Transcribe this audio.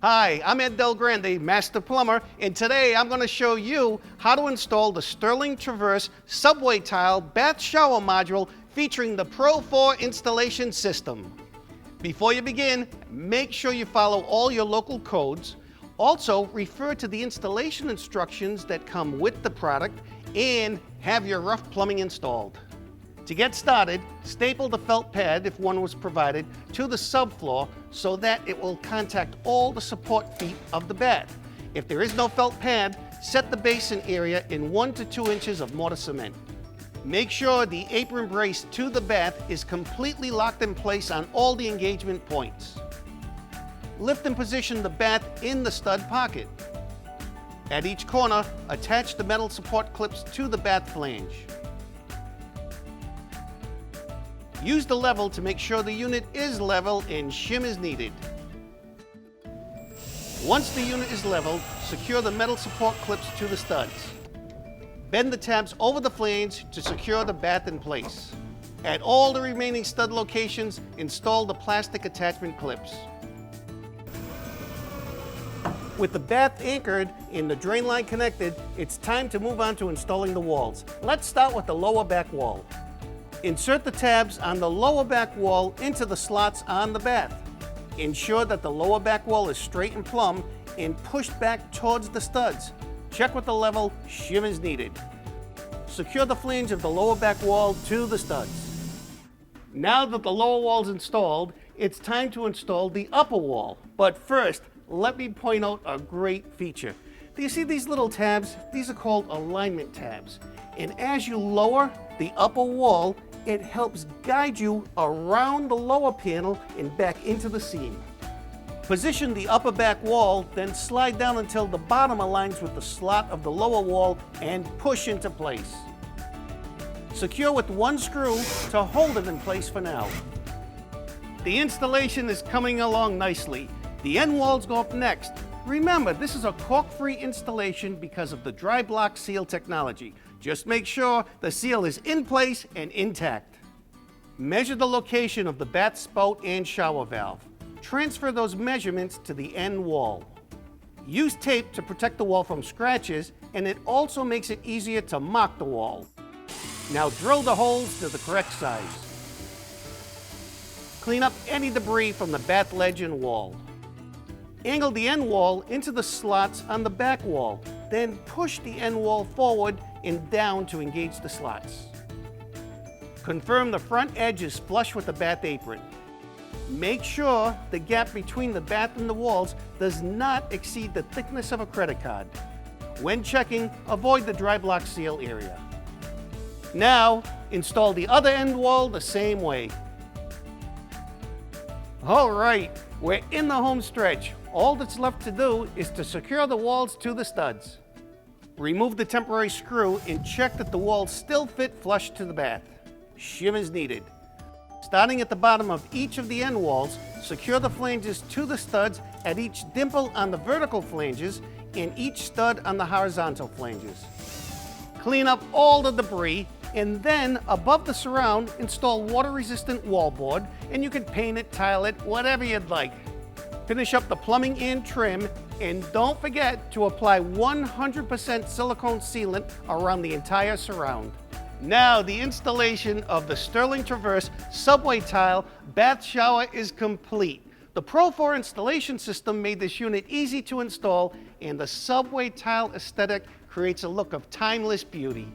Hi, I'm Ed Del Grande, Master Plumber, and today I'm going to show you how to install the Sterling Traverse subway tile bath shower module featuring the Pro4 Installation System. Before you begin, make sure you follow all your local codes. Also, refer to the installation instructions that come with the product and have your rough plumbing installed. To get started, staple the felt pad, if one was provided, to the subfloor so that it will contact all the support feet of the bath. If there is no felt pad, set the basin area in 1 to 2 inches of mortar cement. Make sure the apron brace to the bath is completely locked in place on all the engagement points. Lift and position the bath in the stud pocket. At each corner, attach the metal support clips to the bath flange. Use the level to make sure the unit is level and shim is needed. Once the unit is leveled, secure the metal support clips to the studs. Bend the tabs over the flange to secure the bath in place. At all the remaining stud locations, install the plastic attachment clips. With the bath anchored and the drain line connected, it's time to move on to installing the walls. Let's start with the lower back wall. Insert the tabs on the lower back wall into the slots on the bath. Ensure that the lower back wall is straight and plumb and pushed back towards the studs. Check with the level, shim is needed. Secure the flange of the lower back wall to the studs. Now that the lower wall is installed, it's time to install the upper wall. But first, let me point out a great feature. Do you see these little tabs? These are called alignment tabs. And as you lower the upper wall, it helps guide you around the lower panel and back into the seam. Position the upper back wall, then slide down until the bottom aligns with the slot of the lower wall and push into place. Secure with one screw to hold it in place for now. The installation is coming along nicely. The end walls go up next. Remember, this is a caulk-free installation because of the dry block seal technology. Just make sure the seal is in place and intact. Measure the location of the bath spout and shower valve. Transfer those measurements to the end wall. Use tape to protect the wall from scratches, and it also makes it easier to mock the wall. Now drill the holes to the correct size. Clean up any debris from the bath ledge and wall. Angle the end wall into the slots on the back wall, then push the end wall forward and down to engage the slots. Confirm the front edge is flush with the bath apron. Make sure the gap between the bath and the walls does not exceed the thickness of a credit card. When checking, avoid the dry block seal area. Now, install the other end wall the same way. All right, we're in the home stretch. All that's left to do is to secure the walls to the studs. Remove the temporary screw and check that the walls still fit flush to the bath. Shim is needed. Starting at the bottom of each of the end walls, secure the flanges to the studs at each dimple on the vertical flanges and each stud on the horizontal flanges. Clean up all the debris, and then above the surround, install water-resistant wallboard, and you can paint it, tile it, whatever you'd like. Finish up the plumbing and trim, and don't forget to apply 100% silicone sealant around the entire surround. Now the installation of the Sterling Traverse subway tile bath shower is complete. The Pro4 Installation System made this unit easy to install, and the subway tile aesthetic creates a look of timeless beauty.